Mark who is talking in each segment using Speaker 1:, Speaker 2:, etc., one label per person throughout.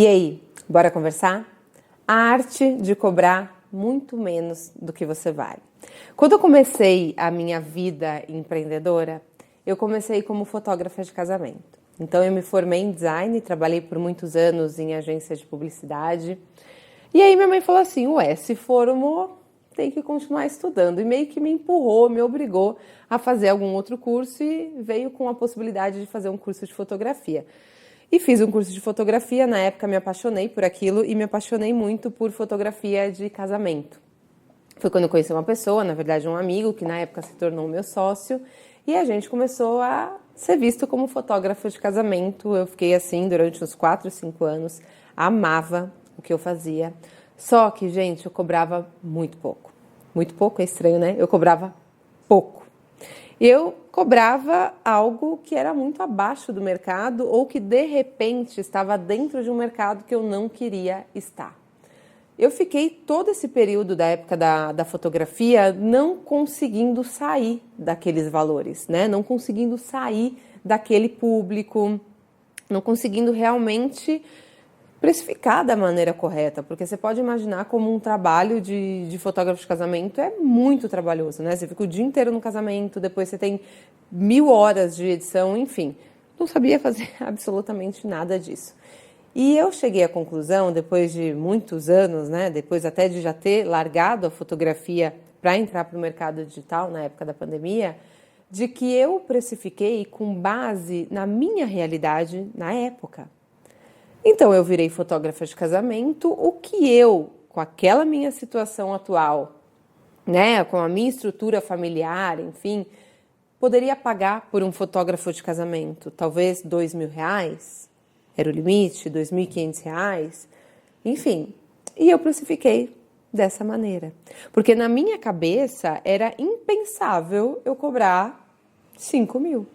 Speaker 1: E aí, bora conversar? A arte de cobrar muito menos do que você vale. Quando eu comecei a minha vida empreendedora, eu comecei como fotógrafa de casamento. Então eu me formei em design, trabalhei por muitos anos em agência de publicidade. E aí minha mãe falou assim, se formou, tem que continuar estudando. E meio que me empurrou, me obrigou a fazer algum outro curso e veio com a possibilidade de fazer um curso de fotografia. E fiz um curso de fotografia, na época me apaixonei por aquilo e me apaixonei muito por fotografia de casamento. Foi quando eu conheci uma pessoa, na verdade um amigo, que na época se tornou meu sócio, e a gente começou a ser visto como fotógrafo de casamento. Eu fiquei assim durante uns 4, 5 anos, amava o que eu fazia. Só que, gente, eu cobrava muito pouco. Muito pouco, é estranho, né? Eu cobrava pouco. Eu cobrava algo que era muito abaixo do mercado ou que, de repente, estava dentro de um mercado que eu não queria estar. Eu fiquei todo esse período da época da fotografia não conseguindo sair daqueles valores, né? Não conseguindo sair daquele público, não conseguindo realmente precificar da maneira correta, porque você pode imaginar como um trabalho de fotógrafo de casamento é muito trabalhoso, né? Você fica o dia inteiro no casamento, depois você tem 1000 horas de edição, enfim. Não sabia fazer absolutamente nada disso. E eu cheguei à conclusão, depois de muitos anos, né? Depois até de já ter largado a fotografia para entrar para o mercado digital na época da pandemia, de que eu precifiquei com base na minha realidade na época. Então, eu virei fotógrafa de casamento, o que eu, com aquela minha situação atual, né, com a minha estrutura familiar, enfim, poderia pagar por um fotógrafo de casamento, talvez R$2.000, era o limite, R$2.500, enfim. E eu precifiquei dessa maneira, porque na minha cabeça era impensável eu cobrar 5.000,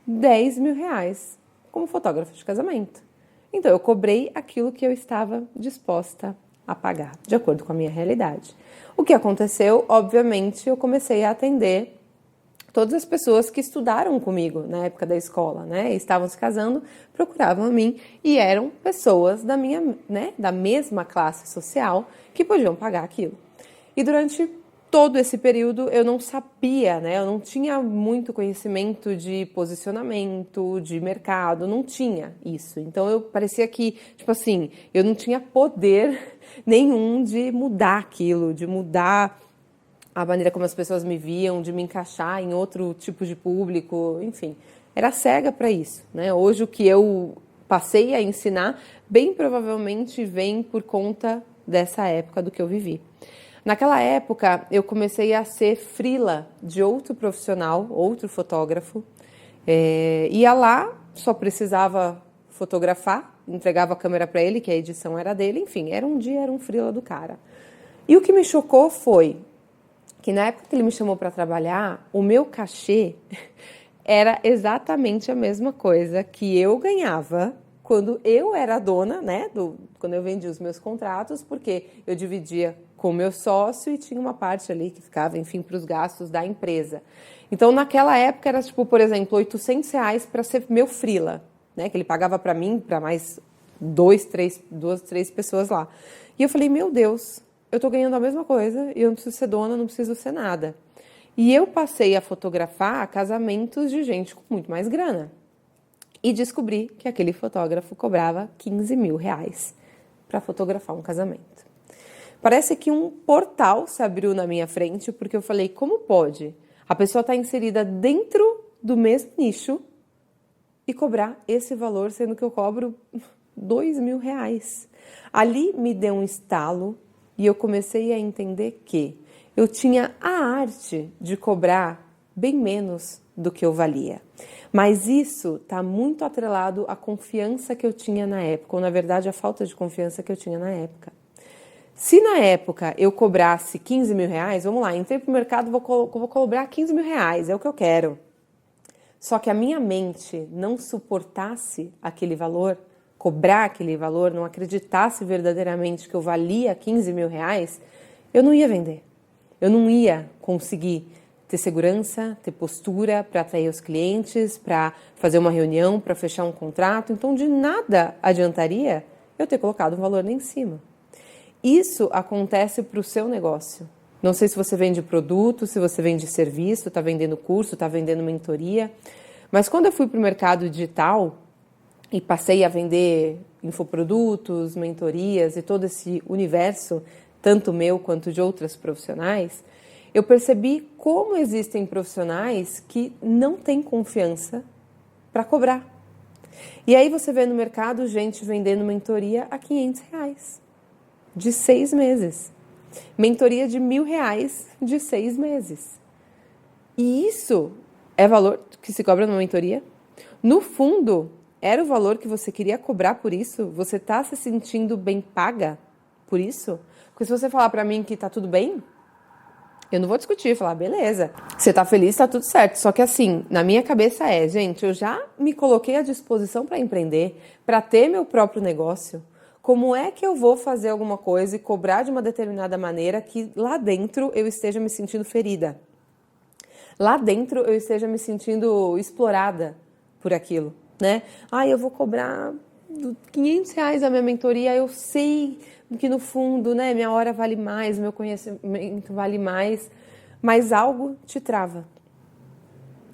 Speaker 1: R$10.000 como fotógrafo de casamento. Então, eu cobrei aquilo que eu estava disposta a pagar, de acordo com a minha realidade. O que aconteceu, obviamente, eu comecei a atender todas as pessoas que estudaram comigo na época da escola, né? Estavam se casando, procuravam a mim e eram pessoas da minha, né, da mesma classe social que podiam pagar aquilo. E durante todo esse período eu não sabia, né? Eu não tinha muito conhecimento de posicionamento, de mercado, não tinha isso. Então eu parecia que, tipo assim, eu não tinha poder nenhum de mudar aquilo, de mudar a maneira como as pessoas me viam, de me encaixar em outro tipo de público, enfim. Era cega para isso, né? Hoje o que eu passei a ensinar, bem provavelmente vem por conta dessa época do que eu vivi. Naquela época, eu comecei a ser freela de outro profissional, outro fotógrafo. Ia lá, só precisava fotografar, entregava a câmera para ele, que a edição era dele, enfim, era um freela do cara. E o que me chocou foi que na época que ele me chamou para trabalhar, o meu cachê era exatamente a mesma coisa que eu ganhava quando eu era dona, né, quando eu vendia os meus contratos, porque eu dividia com o meu sócio e tinha uma parte ali que ficava, enfim, para os gastos da empresa. Então, naquela época, era, tipo, por exemplo, R$800 para ser meu freela, né, que ele pagava para mim, para mais duas, três pessoas lá. E eu falei, meu Deus, eu estou ganhando a mesma coisa e eu não preciso ser dona, não preciso ser nada. E eu passei a fotografar casamentos de gente com muito mais grana. E descobri que aquele fotógrafo cobrava R$15.000 para fotografar um casamento. Parece que um portal se abriu na minha frente, porque eu falei, como pode? A pessoa está inserida dentro do mesmo nicho e cobrar esse valor, sendo que eu cobro R$2.000. Ali me deu um estalo e eu comecei a entender que eu tinha a arte de cobrar bem menos do que eu valia. Mas isso está muito atrelado à confiança que eu tinha na época, ou na verdade a falta de confiança que eu tinha na época. Se na época eu cobrasse R$15.000, vamos lá, entrei para o mercado, vou cobrar R$15.000, é o que eu quero. Só que a minha mente não suportasse aquele valor, cobrar aquele valor, não acreditasse verdadeiramente que eu valia R$15.000, eu não ia vender. Eu não ia conseguir ter segurança, ter postura para atrair os clientes, para fazer uma reunião, para fechar um contrato. Então, de nada adiantaria eu ter colocado um valor lá em cima. Isso acontece para o seu negócio. Não sei se você vende produto, se você vende serviço, está vendendo curso, está vendendo mentoria. Mas quando eu fui para o mercado digital e passei a vender infoprodutos, mentorias e todo esse universo, tanto meu quanto de outras profissionais, eu percebi como existem profissionais que não têm confiança para cobrar. E aí você vê no mercado gente vendendo mentoria a R$500 de 6 meses. Mentoria de R$1.000 de 6 meses. E isso é valor que se cobra numa mentoria? No fundo, era o valor que você queria cobrar por isso? Você está se sentindo bem paga por isso? Porque se você falar para mim que está tudo bem, eu não vou discutir, falar, beleza, você tá feliz, tá tudo certo. Só que assim, na minha cabeça gente, eu já me coloquei à disposição para empreender, para ter meu próprio negócio. Como é que eu vou fazer alguma coisa e cobrar de uma determinada maneira que lá dentro eu esteja me sentindo ferida? Lá dentro eu esteja me sentindo explorada por aquilo, né? Eu vou cobrar R$500 a minha mentoria, eu sei que no fundo, né, minha hora vale mais, meu conhecimento vale mais, mas algo te trava.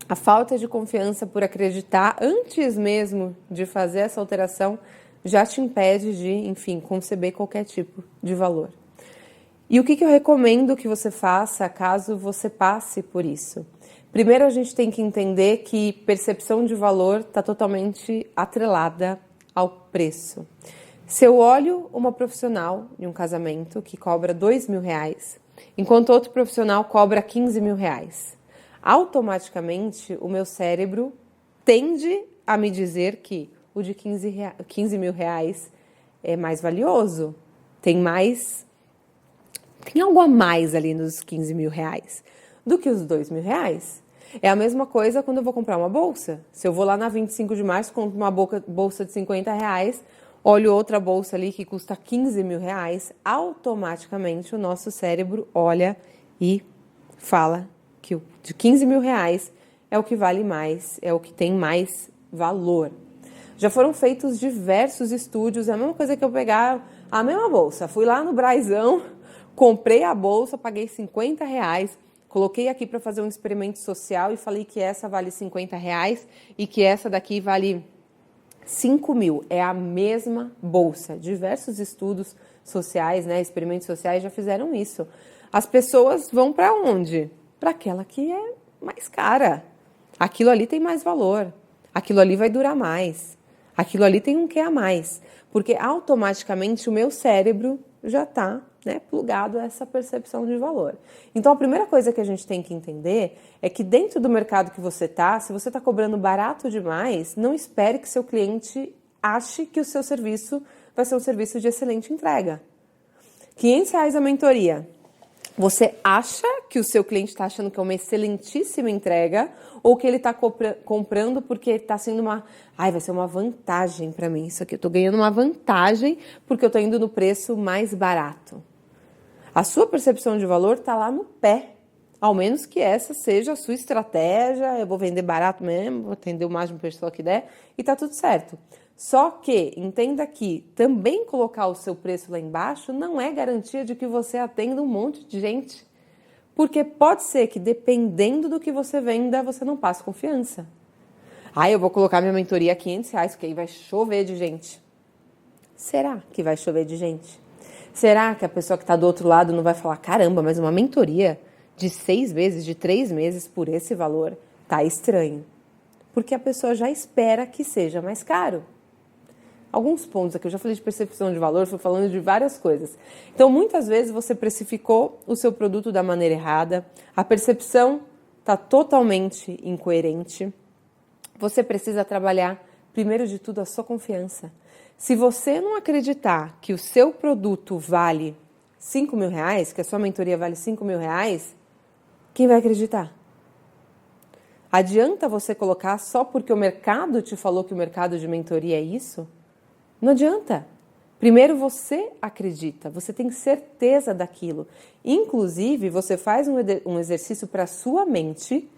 Speaker 1: A falta de confiança por acreditar antes mesmo de fazer essa alteração já te impede de, enfim, conceber qualquer tipo de valor. E o que eu recomendo que você faça caso você passe por isso? Primeiro, a gente tem que entender que percepção de valor está totalmente atrelada ao preço. Se eu olho uma profissional em um casamento que cobra R$2.000, enquanto outro profissional cobra R$15.000, automaticamente o meu cérebro tende a me dizer que o de R$15.000 é mais valioso, tem algo a mais ali nos R$15.000 do que os R$2.000. É a mesma coisa quando eu vou comprar uma bolsa. Se eu vou lá na 25 de março, compro uma bolsa de R$50, olho outra bolsa ali que custa R$15.000, automaticamente o nosso cérebro olha e fala que o de R$15.000 é o que vale mais, é o que tem mais valor. Já foram feitos diversos estudos, é a mesma coisa que eu pegar a mesma bolsa. Fui lá no Braizão, comprei a bolsa, paguei R$50, coloquei aqui para fazer um experimento social e falei que essa vale R$50 e que essa daqui vale 5.000. É a mesma bolsa. Diversos estudos sociais, né, experimentos sociais já fizeram isso. As pessoas vão para onde? Para aquela que é mais cara. Aquilo ali tem mais valor. Aquilo ali vai durar mais. Aquilo ali tem um quê a mais. Porque automaticamente o meu cérebro já está, né, plugado a essa percepção de valor. Então, a primeira coisa que a gente tem que entender é que dentro do mercado que você está, se você está cobrando barato demais, não espere que seu cliente ache que o seu serviço vai ser um serviço de excelente entrega. R$500 a mentoria. Você acha que o seu cliente está achando que é uma excelentíssima entrega ou que ele está comprando porque está sendo vai ser uma vantagem para mim isso aqui. Eu estou ganhando uma vantagem porque eu estou indo no preço mais barato. A sua percepção de valor está lá no pé. Ao menos que essa seja a sua estratégia. Eu vou vender barato mesmo, vou atender o máximo pessoal que der e está tudo certo. Só que entenda que também colocar o seu preço lá embaixo não é garantia de que você atenda um monte de gente. Porque pode ser que dependendo do que você venda, você não passe confiança. Eu vou colocar minha mentoria a R$500, porque aí vai chover de gente. Será que vai chover de gente? Será que a pessoa que está do outro lado não vai falar, caramba, mas uma mentoria de 6 meses, de 3 meses por esse valor, tá estranho. Porque a pessoa já espera que seja mais caro. Alguns pontos aqui, eu já falei de percepção de valor, fui falando de várias coisas. Então, muitas vezes você precificou o seu produto da maneira errada, a percepção está totalmente incoerente. Você precisa trabalhar, primeiro de tudo, a sua confiança. Se você não acreditar que o seu produto vale R$5.000, que a sua mentoria vale R$5.000, quem vai acreditar? Adianta você colocar só porque o mercado te falou que o mercado de mentoria é isso? Não adianta. Primeiro você acredita, você tem certeza daquilo. Inclusive, você faz um exercício para a sua mente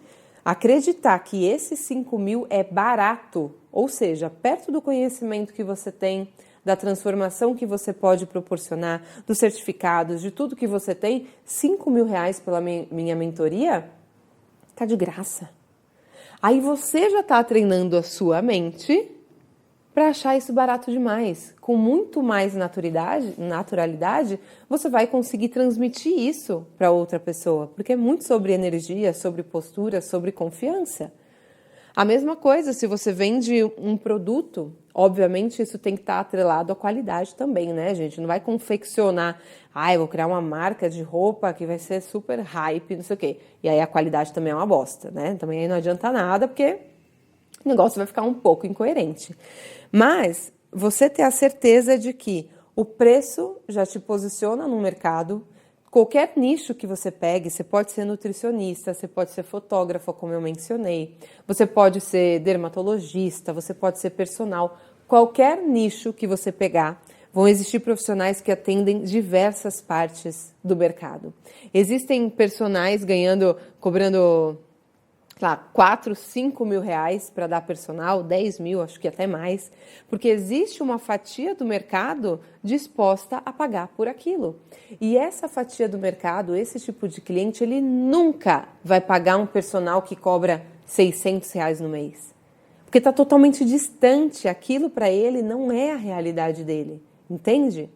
Speaker 1: acreditar que esse 5.000 é barato, ou seja, perto do conhecimento que você tem, da transformação que você pode proporcionar, dos certificados, de tudo que você tem, R$5.000 pela minha mentoria, tá de graça. Aí você já está treinando a sua mente para achar isso barato demais. Com muito mais naturalidade, você vai conseguir transmitir isso para outra pessoa, porque é muito sobre energia, sobre postura, sobre confiança. A mesma coisa, se você vende um produto, obviamente isso tem que estar atrelado à qualidade também, né, gente? Não vai confeccionar, eu vou criar uma marca de roupa que vai ser super hype, não sei o quê. E aí a qualidade também é uma bosta, né? Também aí não adianta nada, porque o negócio vai ficar um pouco incoerente. Mas você ter a certeza de que o preço já te posiciona no mercado. Qualquer nicho que você pegue, você pode ser nutricionista, você pode ser fotógrafa, como eu mencionei, você pode ser dermatologista, você pode ser personal. Qualquer nicho que você pegar, vão existir profissionais que atendem diversas partes do mercado. Existem personagens cobrando 4, 5 mil reais para dar personal, 10 mil, acho que até mais, porque existe uma fatia do mercado disposta a pagar por aquilo. E essa fatia do mercado, esse tipo de cliente, ele nunca vai pagar um personal que cobra 600 reais no mês. Porque está totalmente distante, aquilo para ele não é a realidade dele, entende?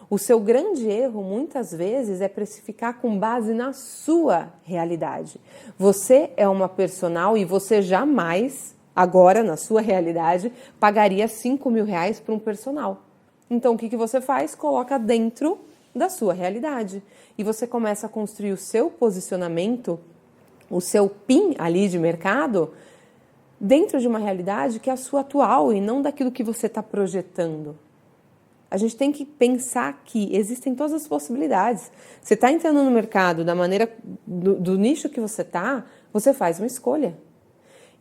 Speaker 1: O seu grande erro, muitas vezes, é precificar com base na sua realidade. Você é uma personal e você jamais, agora, na sua realidade, pagaria 5 mil reais para um personal. Então, o que você faz? Coloca dentro da sua realidade. E você começa a construir o seu posicionamento, o seu PIN ali de mercado, dentro de uma realidade que é a sua atual e não daquilo que você está projetando. A gente tem que pensar que existem todas as possibilidades. Você está entrando no mercado da maneira do nicho que você está, você faz uma escolha.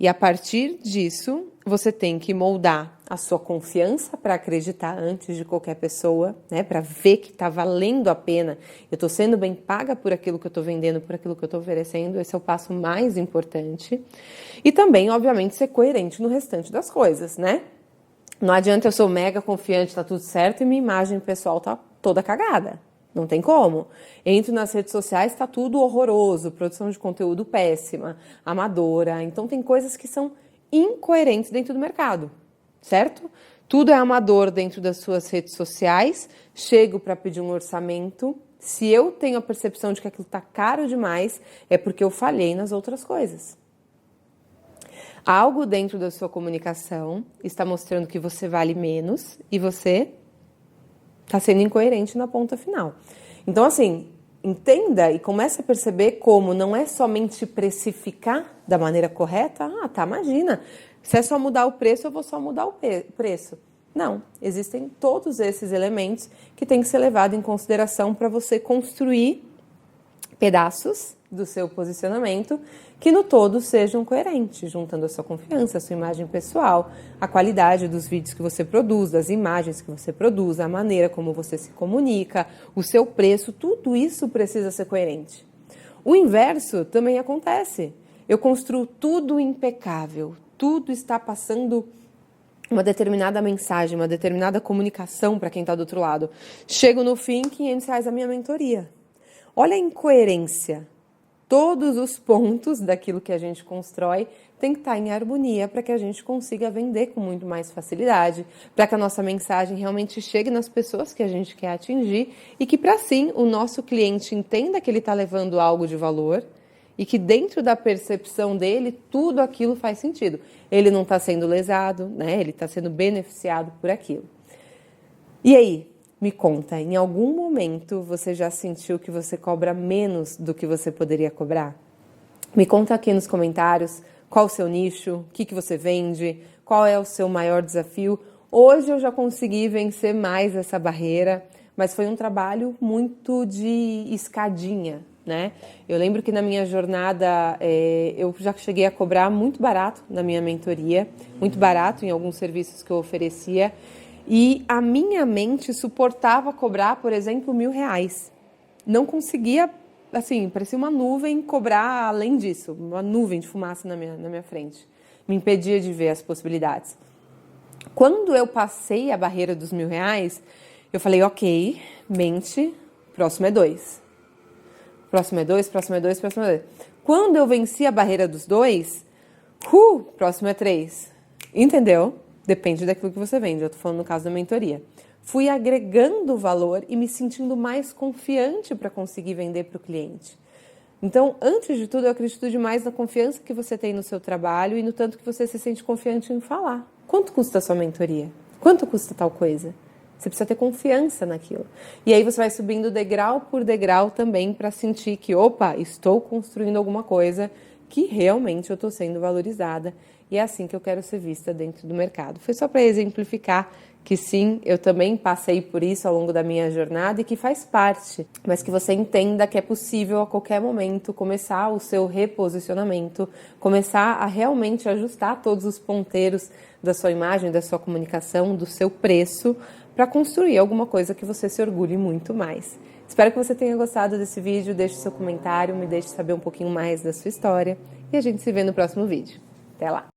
Speaker 1: E a partir disso, você tem que moldar a sua confiança para acreditar antes de qualquer pessoa, né? Para ver que está valendo a pena. Eu estou sendo bem paga por aquilo que eu estou vendendo, por aquilo que eu estou oferecendo. Esse é o passo mais importante. E também, obviamente, ser coerente no restante das coisas, né? Não adianta eu sou mega confiante, tá tudo certo, e minha imagem pessoal tá toda cagada. Não tem como. Entro nas redes sociais, tá tudo horroroso, produção de conteúdo péssima, amadora. Então tem coisas que são incoerentes dentro do mercado, certo? Tudo é amador dentro das suas redes sociais. Chego para pedir um orçamento. Se eu tenho a percepção de que aquilo tá caro demais, é porque eu falhei nas outras coisas. Algo dentro da sua comunicação está mostrando que você vale menos e você está sendo incoerente na ponta final. Então, assim, entenda e comece a perceber como não é somente precificar da maneira correta. Imagina, se é só mudar o preço, eu vou só mudar o preço. Não, existem todos esses elementos que têm que ser levados em consideração para você construir pedaços do seu posicionamento que no todo sejam coerentes, juntando a sua confiança, a sua imagem pessoal, a qualidade dos vídeos que você produz, das imagens que você produz, a maneira como você se comunica, o seu preço, tudo isso precisa ser coerente. O inverso também acontece. Eu construo tudo impecável, tudo está passando uma determinada mensagem, uma determinada comunicação para quem está do outro lado. Chego no fim, R$500 a minha mentoria. Olha a incoerência. Todos os pontos daquilo que a gente constrói tem que estar em harmonia para que a gente consiga vender com muito mais facilidade, para que a nossa mensagem realmente chegue nas pessoas que a gente quer atingir e que, para sim, o nosso cliente entenda que ele está levando algo de valor e que dentro da percepção dele, tudo aquilo faz sentido. Ele não está sendo lesado, né? Ele está sendo beneficiado por aquilo. E aí? Me conta, em algum momento você já sentiu que você cobra menos do que você poderia cobrar? Me conta aqui nos comentários qual o seu nicho, o que você vende, qual é o seu maior desafio. Hoje eu já consegui vencer mais essa barreira, mas foi um trabalho muito de escadinha, né? Eu lembro que na minha jornada eu já cheguei a cobrar muito barato na minha mentoria, muito barato em alguns serviços que eu oferecia. E a minha mente suportava cobrar, por exemplo, R$1.000. Não conseguia, assim, parecia uma nuvem cobrar além disso, uma nuvem de fumaça na minha frente. Me impedia de ver as possibilidades. Quando eu passei a barreira dos R$1.000, eu falei, ok, mente, próximo é 2. Próximo é 2, próximo é 2, próximo é 2. Quando eu venci a barreira dos 2, próximo é 3. Entendeu? Depende daquilo que você vende. Eu tô falando no caso da mentoria. Fui agregando valor e me sentindo mais confiante para conseguir vender para o cliente. Então, antes de tudo, eu acredito demais na confiança que você tem no seu trabalho e no tanto que você se sente confiante em falar. Quanto custa a sua mentoria? Quanto custa tal coisa? Você precisa ter confiança naquilo. E aí você vai subindo degrau por degrau também para sentir que, opa, estou construindo alguma coisa que realmente eu estou sendo valorizada. E é assim que eu quero ser vista dentro do mercado. Foi só para exemplificar que sim, eu também passei por isso ao longo da minha jornada e que faz parte, mas que você entenda que é possível a qualquer momento começar o seu reposicionamento, começar a realmente ajustar todos os ponteiros da sua imagem, da sua comunicação, do seu preço, para construir alguma coisa que você se orgulhe muito mais. Espero que você tenha gostado desse vídeo, deixe seu comentário, me deixe saber um pouquinho mais da sua história e a gente se vê no próximo vídeo. Até lá!